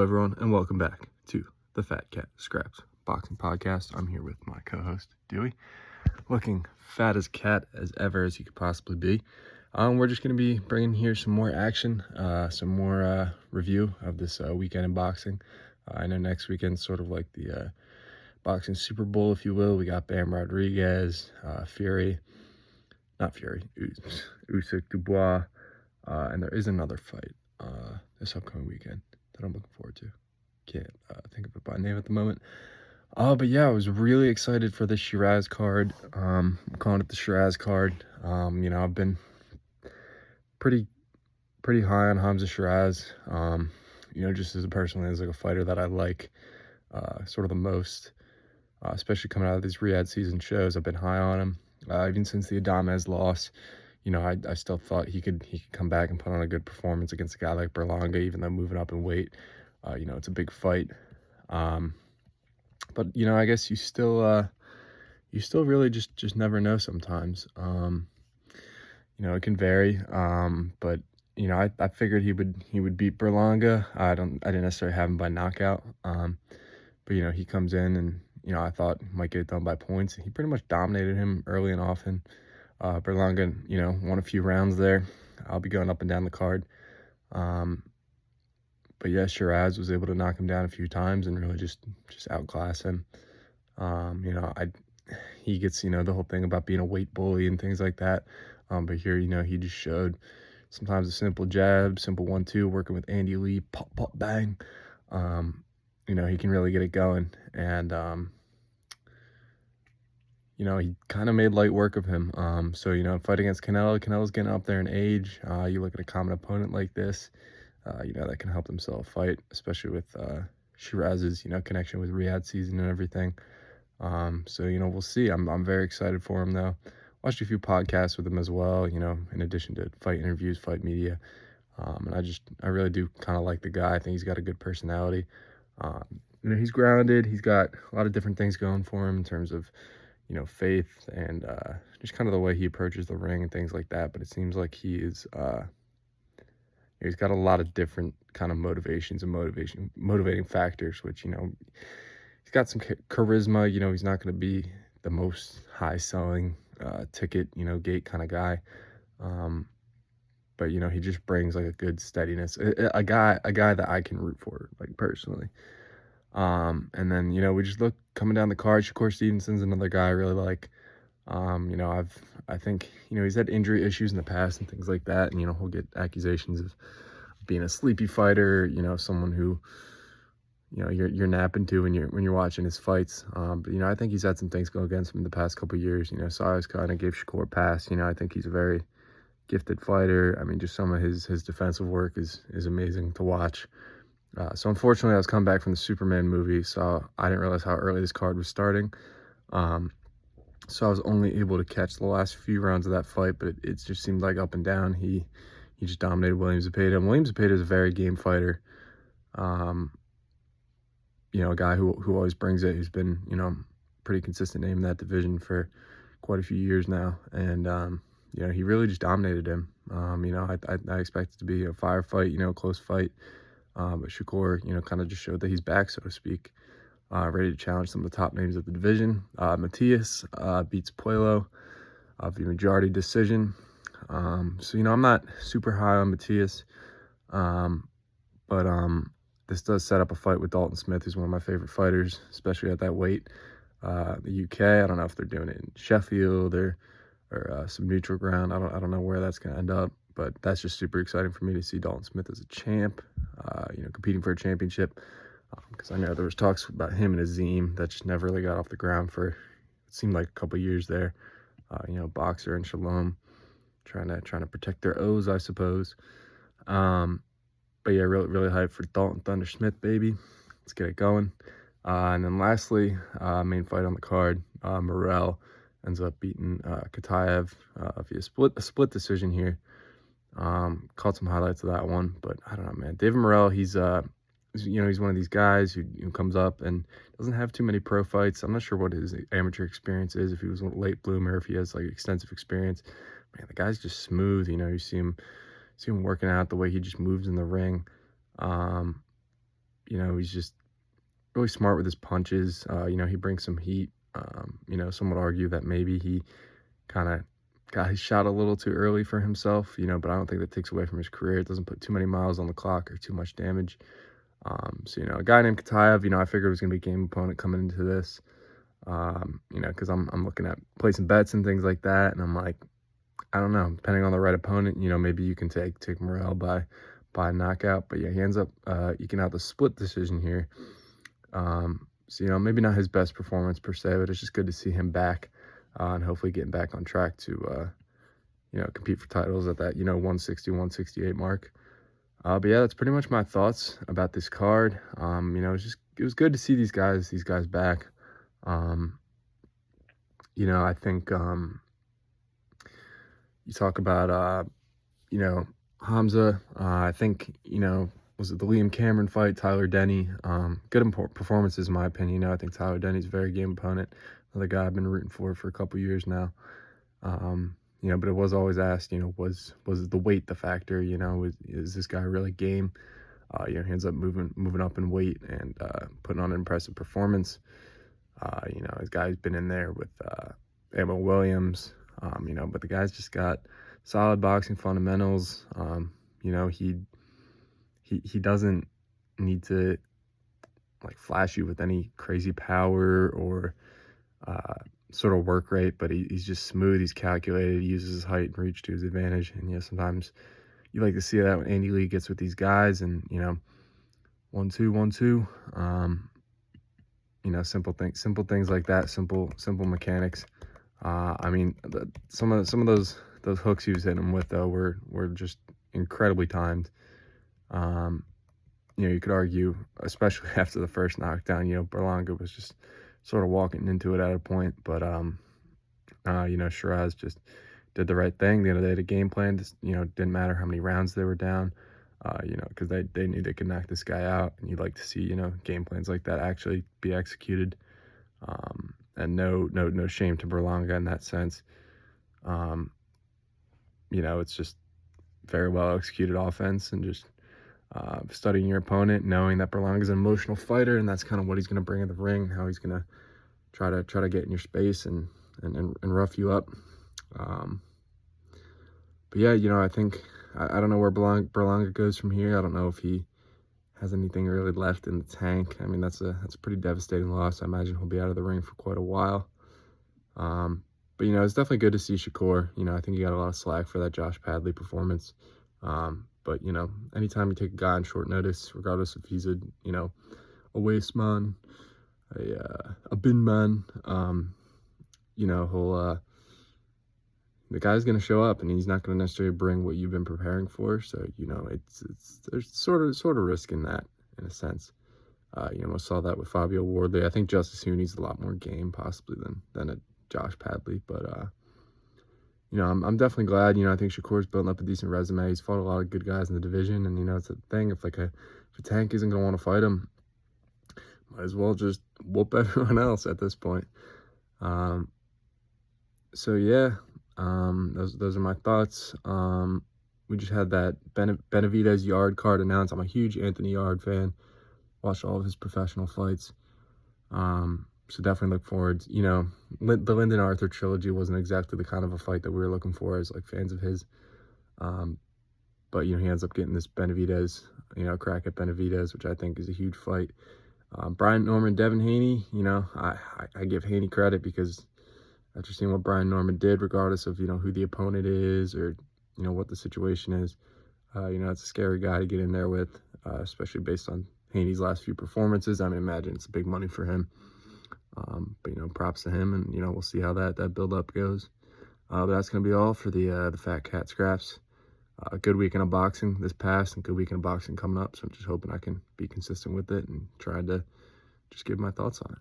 Hello everyone, and welcome back to the Fat Cat Scraps Boxing Podcast. I'm here with my co-host, Dewey, looking fat as cat as ever as he could possibly be. We're just going to be bringing here some more action, some more review of this weekend in boxing. I know next weekend's sort of like the boxing Super Bowl, if you will. We got Bam Rodriguez, Usyk, Dubois, and there is another fight this upcoming weekend that I'm looking forward to. Can't think of it by name at the moment. But yeah, I was really excited for the Sheeraz card. I'm calling it the Sheeraz card. I've been pretty high on Hamzah Sheeraz. Just as a personally as like a fighter that I like sort of the most, especially coming out of these Riyadh season shows. I've been high on him even since the Adamez loss. I still thought he could come back and put on a good performance against a guy like Berlanga, even though moving up in weight, it's a big fight. But I guess you still really just never know sometimes. It can vary. But I figured he would beat Berlanga. I didn't necessarily have him by knockout. But he comes in and I thought might get it done by points. He pretty much dominated him early and often. Berlanga, won a few rounds there. I'll be going up and down the card. But yeah, Sheeraz was able to knock him down a few times and really just outclass him. He gets, the whole thing about being a weight bully and things like that. But here, he just showed sometimes a simple jab, simple 1-2, working with Andy Lee, pop, pop, bang. He can really get it going. And, he kind of made light work of him. Fight against Canelo's getting up there in age. You look at a common opponent like this, that can help himself fight, especially with Sheeraz's, connection with Riyadh season and everything. We'll see. I'm very excited for him, though. Watched a few podcasts with him as well, in addition to fight interviews, fight media. And I really do kind of like the guy. I think he's got a good personality. He's grounded. He's got a lot of different things going for him in terms of, faith and just kind of the way he approaches the ring and things like that. But it seems like he is, he's got a lot of different kind of motivations and motivating factors, which, he's got some charisma. He's not going to be the most high selling ticket, gate kind of guy. But, he just brings like a good steadiness, a guy that I can root for, like personally. And then, we just look coming down the card. Shakur Stevenson's another guy I really like. I think, he's had injury issues in the past and things like that. And, he'll get accusations of being a sleepy fighter, someone who, you're napping to when you're watching his fights. But, I think he's had some things go against him in the past couple of years. So I always kind of gave Shakur a pass. I think he's a very gifted fighter. I mean, just some of his defensive work is amazing to watch. So unfortunately, I was coming back from the Superman movie, so I didn't realize how early this card was starting. So I was only able to catch the last few rounds of that fight, but it just seemed like up and down. He just dominated William Zepeda. And William Zepeda is a very game fighter. A guy who always brings it. He's been, pretty consistent name in that division for quite a few years now. And, he really just dominated him. I expect it to be a firefight, close fight. But Shakur, kind of just showed that he's back, so to speak, ready to challenge some of the top names of the division. Matias beats Puello via majority decision. I'm not super high on Matias, but this does set up a fight with Dalton Smith, who's one of my favorite fighters, especially at that weight. The UK, I don't know if they're doing it in Sheffield or some neutral ground. I don't know where that's going to end up. But that's just super exciting for me to see Dalton Smith as a champ, competing for a championship. Because I know there was talks about him and Azim that just never really got off the ground for, it seemed like a couple years there. Boxer and Shalom trying to protect their O's, I suppose. But yeah, really hyped for Dalton Thunder Smith, baby. Let's get it going. And then lastly, main fight on the card, Morrell ends up beating Kataev via a split decision here. Caught some highlights of that one, but I don't know, man. David Morrell, he's one of these guys who comes up and doesn't have too many pro fights. I'm not sure what his amateur experience is, if he was a late bloomer, if he has like extensive experience. Man, the guy's just smooth. You see him working out, the way he just moves in the ring. You know, he's just really smart with his punches. You know, he brings some heat. You know, some would argue that maybe he kind of got his shot a little too early for himself, you know, but I don't think that takes away from his career. It doesn't put too many miles on the clock or too much damage. So, you know, a guy named Kataev, you know, I figured it was going to be a game opponent coming into this, you know, because I'm looking at placing bets and things like that. And I'm like, I don't know, depending on the right opponent, you know, maybe you can take Morrell by knockout. But yeah, he ends up eking out the split decision here. So, you know, maybe not his best performance per se, but it's just good to see him back and hopefully getting back on track to, you know, compete for titles at that, you know, 160, 168 mark. But yeah, that's pretty much my thoughts about this card. You know, it was good to see these guys back. You know, I think you talk about, you know, Hamzah. I think, you know, was it the Liam Cameron fight, Tyler Denny? Good performances in my opinion. You know, I think Tyler Denny's a very game opponent. Another guy I've been rooting for a couple years now. You know, but it was always asked, you know, was the weight the factor? You know, is this guy really game? You know, he ends up moving up in weight and putting on an impressive performance. You know, his guy's been in there with Emma Williams. You know, but the guy's just got solid boxing fundamentals. You know, he doesn't need to like flash you with any crazy power or sort of work rate, but he's just smooth. He's calculated. He uses his height and reach to his advantage. And yeah, sometimes you like to see that when Andy Lee gets with these guys, and you know, 1-2, 1-2. You know, simple things like that. Simple mechanics. I mean, some of those hooks he was hitting him with though were just incredibly timed. You know, you could argue, especially after the first knockdown, you know, Berlanga was just sort of walking into it at a point, but you know, Sheeraz just did the right thing. The end of the day, the game plan, just, you know, didn't matter how many rounds they were down, you know, because they knew they could knock this guy out, and you'd like to see, you know, game plans like that actually be executed, and no shame to Berlanga in that sense. You know, it's just very well executed offense, and just studying your opponent, knowing that Berlanga's an emotional fighter, and that's kind of what he's going to bring in the ring, how he's going to try to get in your space and rough you up. But yeah, you know, I think I don't know where Berlanga goes from here. I don't know if he has anything really left in the tank. I mean, that's a pretty devastating loss. I imagine he'll be out of the ring for quite a while. But you know, it's definitely good to see Shakur. You know, I think he got a lot of slack for that Josh Padley performance. But you know, anytime you take a guy on short notice, regardless if he's a, you know, a waste man, a bin man, you know, the guy's going to show up, and he's not going to necessarily bring what you've been preparing for. So, you know, there's sort of risk in that, in a sense. You know, I saw that with Fabio Wardley. I think Justice Huni's a lot more game possibly than a Josh Padley, but you know, I'm definitely glad. You know, I think Shakur's building up a decent resume. He's fought a lot of good guys in the division, and you know, it's a thing. If a tank isn't going to want to fight him, might as well just whoop everyone else at this point. So yeah, those are my thoughts. We just had that Benavidez Yard card announced. I'm a huge Anthony Yard fan. Watched all of his professional fights. So definitely look forward. You know, the Lyndon Arthur trilogy wasn't exactly the kind of a fight that we were looking for as like fans of his. But you know, he ends up getting this Benavidez, you know, crack at Benavidez, which I think is a huge fight. Brian Norman, Devin Haney, you know, I give Haney credit because after seeing what Brian Norman did, regardless of, you know, who the opponent is or, you know, what the situation is, you know, it's a scary guy to get in there with, especially based on Haney's last few performances. I mean, imagine it's big money for him. But, you know, props to him, and, you know, we'll see how that build-up goes. But that's going to be all for the Fat Cat Scraps. A good weekend of boxing this past, and good weekend of boxing coming up, so I'm just hoping I can be consistent with it and try to just give my thoughts on it.